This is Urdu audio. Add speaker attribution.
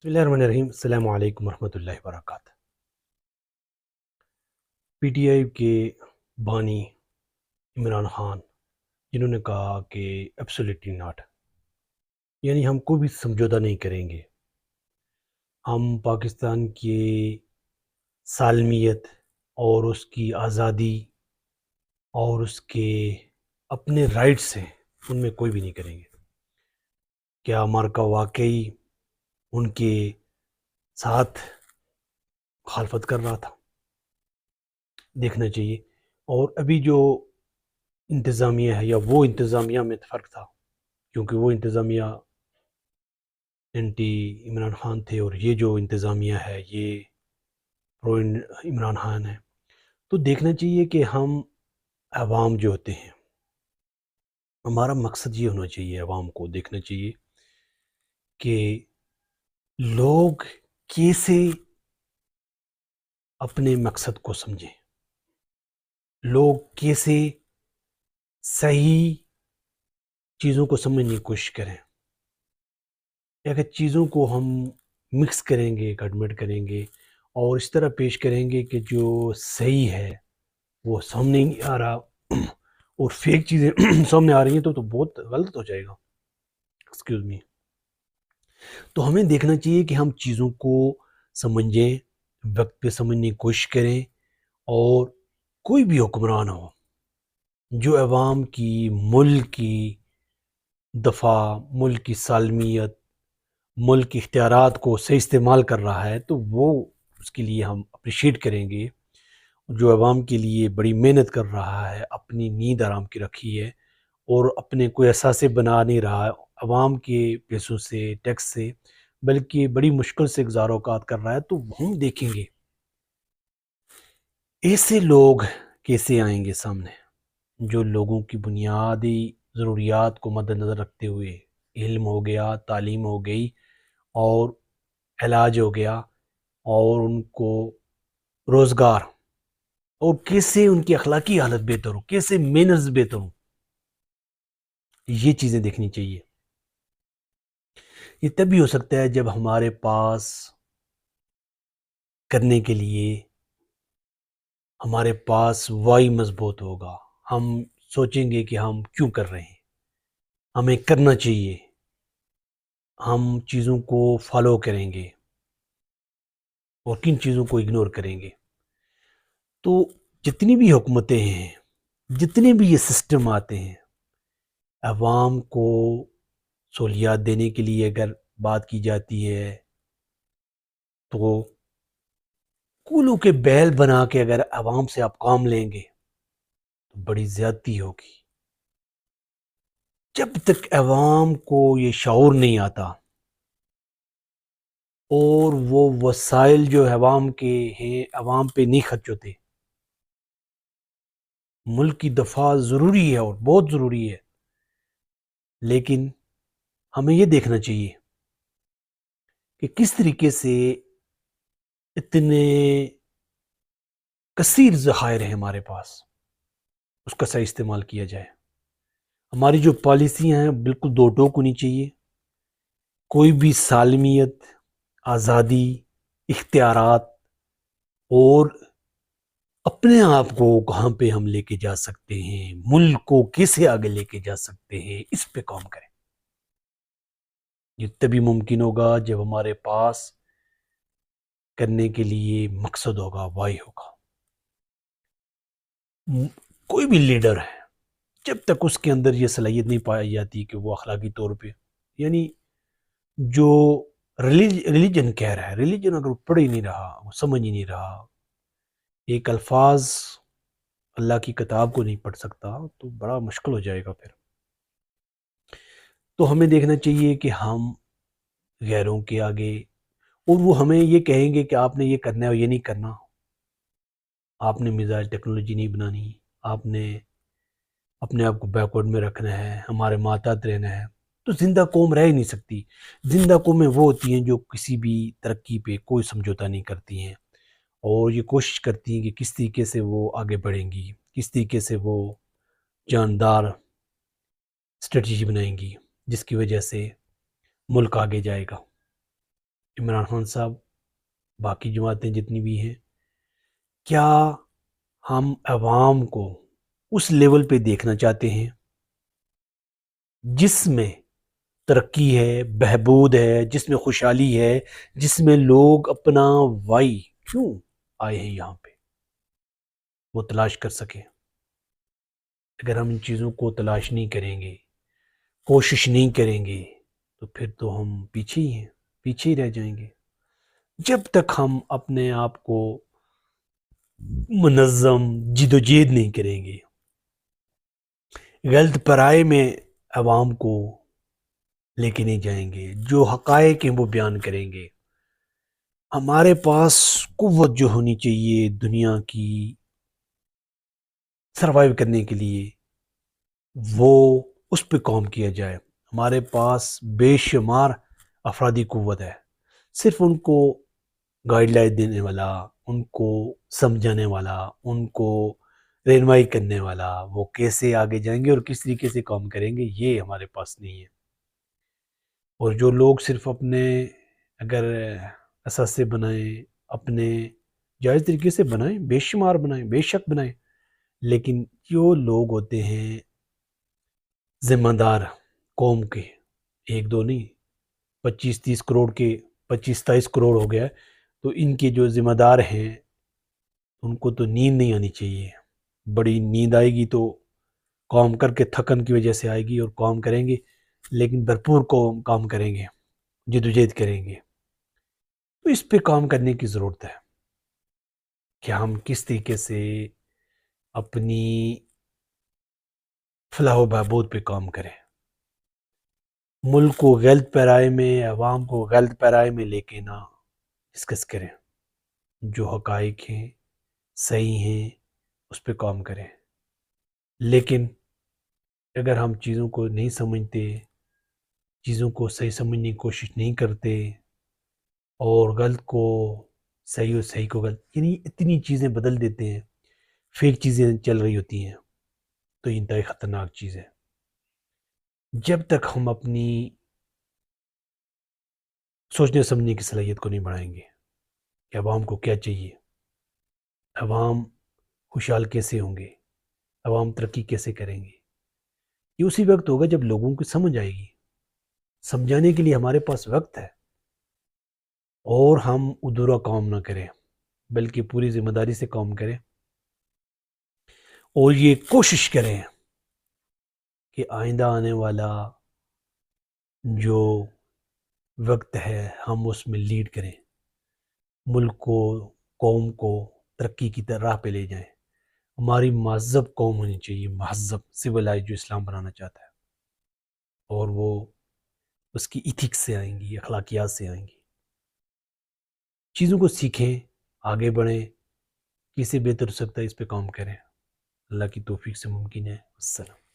Speaker 1: بسم اللہ الرحمن الرحیم، السلام علیکم ورحمۃ اللہ وبرکاتہ۔ پی ٹی آئی کے بانی عمران خان جنہوں نے کہا کہ ایبسولیٹلی ناٹ، یعنی ہم کو بھی سمجھوتا نہیں کریں گے، ہم پاکستان کی سالمیت اور اس کی آزادی اور اس کے اپنے رائٹس ہیں ان میں کوئی بھی نہیں کریں گے۔ کیا امریکہ واقعی ان کے ساتھ مخالفت کر رہا تھا؟ دیکھنا چاہیے۔ اور ابھی جو انتظامیہ ہے یا وہ انتظامیہ میں فرق تھا، کیونکہ وہ انتظامیہ اینٹی عمران خان تھے اور یہ جو انتظامیہ ہے یہ پرو عمران خان ہے۔ تو دیکھنا چاہیے کہ ہم عوام جو ہوتے ہیں، ہمارا مقصد یہ ہونا چاہیے، عوام کو دیکھنا چاہیے کہ لوگ کیسے اپنے مقصد کو سمجھیں، لوگ کیسے صحیح چیزوں کو سمجھنے کی کوشش کریں۔ اگر چیزوں کو ہم مکس کریں گے، ایڈمٹ کریں گے اور اس طرح پیش کریں گے کہ جو صحیح ہے وہ سامنے نہیں آ رہا اور فیک چیزیں سامنے آ رہی ہیں تو بہت غلط ہو جائے گا۔ Excuse me. تو ہمیں دیکھنا چاہیے کہ ہم چیزوں کو سمجھیں، وقت پہ سمجھنے کی کوشش کریں، اور کوئی بھی حکمران ہو جو عوام کی، ملک کی دفاع، ملک کی سالمیت، ملک کے اختیارات کو صحیح استعمال کر رہا ہے تو وہ اس کے لیے ہم اپریشیٹ کریں گے۔ جو عوام کے لیے بڑی محنت کر رہا ہے، اپنی نیند آرام کی رکھی ہے اور اپنے کوئی اثاثے بنا نہیں رہا ہے عوام کے پیسوں سے، ٹیکس سے، بلکہ بڑی مشکل سے گزار اوقات کر رہا ہے، تو ہم دیکھیں گے ایسے لوگ کیسے آئیں گے سامنے جو لوگوں کی بنیادی ضروریات کو مد نظر رکھتے ہوئے، علم ہو گیا، تعلیم ہو گئی اور علاج ہو گیا اور ان کو روزگار، اور کیسے ان کی اخلاقی حالت بہتر ہو، کیسے مینرز بہتر ہو، یہ چیزیں دیکھنی چاہیے۔ یہ تب بھی ہو سکتا ہے جب ہمارے پاس کرنے کے لیے ہمارے پاس وائی مضبوط ہوگا، ہم سوچیں گے کہ ہم کیوں کر رہے ہیں، ہمیں کرنا چاہیے، ہم چیزوں کو فالو کریں گے اور کن چیزوں کو اگنور کریں گے۔ تو جتنی بھی حکومتیں ہیں، جتنے بھی یہ سسٹم آتے ہیں، عوام کو سہولیات دینے کے لیے اگر بات کی جاتی ہے تو کولوں کے بیل بنا کے اگر عوام سے آپ کام لیں گے تو بڑی زیادتی ہوگی۔ جب تک عوام کو یہ شعور نہیں آتا اور وہ وسائل جو عوام کے ہیں عوام پہ نہیں خرچ ہوتے، ملک کی دفاع ضروری ہے اور بہت ضروری ہے، لیکن ہمیں یہ دیکھنا چاہیے کہ کس طریقے سے اتنے کثیر ذخائر ہیں ہمارے پاس، اس کا صحیح استعمال کیا جائے۔ ہماری جو پالیسیاں ہیں بالکل دو ٹوک ہونی چاہیے۔ کوئی بھی سالمیت، آزادی، اختیارات اور اپنے آپ کو کہاں پہ ہم لے کے جا سکتے ہیں، ملک کو کیسے آگے لے کے جا سکتے ہیں، اس پہ کام کریں۔ یہ تبھی ممکن ہوگا جب ہمارے پاس کرنے کے لیے مقصد ہوگا، وائی ہوگا۔ کوئی بھی لیڈر ہے جب تک اس کے اندر یہ صلاحیت نہیں پائی جاتی کہ وہ اخلاقی طور پہ، یعنی جو ریلیجن کہہ رہا ہے، ریلیجن اگر وہ پڑھ ہی نہیں رہا، وہ سمجھ ہی نہیں رہا، ایک الفاظ اللہ کی کتاب کو نہیں پڑھ سکتا تو بڑا مشکل ہو جائے گا پھر۔ تو ہمیں دیکھنا چاہیے کہ ہم غیروں کے آگے، اور وہ ہمیں یہ کہیں گے کہ آپ نے یہ کرنا ہے اور یہ نہیں کرنا، آپ نے میزائل ٹیکنالوجی نہیں بنانی، آپ نے اپنے آپ کو بیکورڈ میں رکھنا ہے، ہمارے ماتحت رہنا ہے، تو زندہ قوم رہ ہی نہیں سکتی۔ زندہ قومیں وہ ہوتی ہیں جو کسی بھی ترقی پہ کوئی سمجھوتا نہیں کرتی ہیں اور یہ کوشش کرتی ہیں کہ کس طریقے سے وہ آگے بڑھیں گی، کس طریقے سے وہ جاندار اسٹریٹجی بنائیں گی جس کی وجہ سے ملک آگے جائے گا۔ عمران خان صاحب، باقی جماعتیں جتنی بھی ہیں، کیا ہم عوام کو اس لیول پہ دیکھنا چاہتے ہیں جس میں ترقی ہے، بہبود ہے، جس میں خوشحالی ہے، جس میں لوگ اپنا وائی کیوں آئے ہیں یہاں پہ وہ تلاش کر سکیں؟ اگر ہم ان چیزوں کو تلاش نہیں کریں گے، کوشش نہیں کریں گے، تو پھر تو ہم پیچھے ہی ہیں، پیچھے ہی رہ جائیں گے۔ جب تک ہم اپنے آپ کو منظم جد و جہد نہیں کریں گے، غلط پرائے میں عوام کو لے کے نہیں جائیں گے، جو حقائق ہیں وہ بیان کریں گے، ہمارے پاس قوت جو ہونی چاہیے دنیا کی سروائیو کرنے کے لیے، وہ اس پہ کام کیا جائے۔ ہمارے پاس بے شمار افرادی قوت ہے، صرف ان کو گائیڈ لائن دینے والا، ان کو سمجھانے والا، ان کو رہنمائی کرنے والا، وہ کیسے آگے جائیں گے اور کس طریقے سے کام کریں گے، یہ ہمارے پاس نہیں ہے۔ اور جو لوگ صرف اپنے اگر اثاثے بنائیں، اپنے جائز طریقے سے بنائیں، بے شمار بنائیں، بے شک بنائیں، لیکن جو لوگ ہوتے ہیں ذمہ دار قوم کے، ایک دو نہیں، 25-30 کروڑ کے 25-27 کروڑ ہو گیا، تو ان کے جو ذمہ دار ہیں ان کو تو نیند نہیں آنی چاہیے۔ بڑی نیند آئے گی تو کام کر کے تھکن کی وجہ سے آئے گی، اور کام کریں گے لیکن بھرپور کام کریں گے، جدوجہد کریں گے۔ تو اس پہ کام کرنے کی ضرورت ہے کہ ہم کس طریقے سے اپنی فلاح و بہبود پہ کام کریں، ملک کو غلط پیرائے میں، عوام کو غلط پیرائے میں لے کے نہ ڈسکس کریں، جو حقائق ہیں صحیح ہیں اس پہ کام کریں۔ لیکن اگر ہم چیزوں کو نہیں سمجھتے، چیزوں کو صحیح سمجھنے کی کوشش نہیں کرتے، اور غلط کو صحیح اور صحیح کو غلط، یعنی اتنی چیزیں بدل دیتے ہیں، فیک چیزیں چل رہی ہوتی ہیں، تو یہ انتہائی خطرناک چیز ہے۔ جب تک ہم اپنی سوچنے سمجھنے کی صلاحیت کو نہیں بڑھائیں گے کہ عوام کو کیا چاہیے، عوام خوشحال کیسے ہوں گے، عوام ترقی کیسے کریں گے، یہ اسی وقت ہوگا جب لوگوں کو سمجھ آئے گی۔ سمجھانے کے لیے ہمارے پاس وقت ہے، اور ہم ادھورا کام نہ کریں بلکہ پوری ذمہ داری سے کام کریں، اور یہ کوشش کریں کہ آئندہ آنے والا جو وقت ہے ہم اس میں لیڈ کریں، ملک کو، قوم کو ترقی کی راہ پہ لے جائیں۔ ہماری مہذب قوم ہونی چاہیے، مہذب سویلائز، جو اسلام بنانا چاہتا ہے، اور وہ اس کی ایتھکس سے آئیں گی، اخلاقیات سے آئیں گی۔ چیزوں کو سیکھیں، آگے بڑھیں، کسی بہتر ہو سکتا ہے اس پہ کام کریں۔ اللہ کی توفیق سے ممکن ہے۔ السلام۔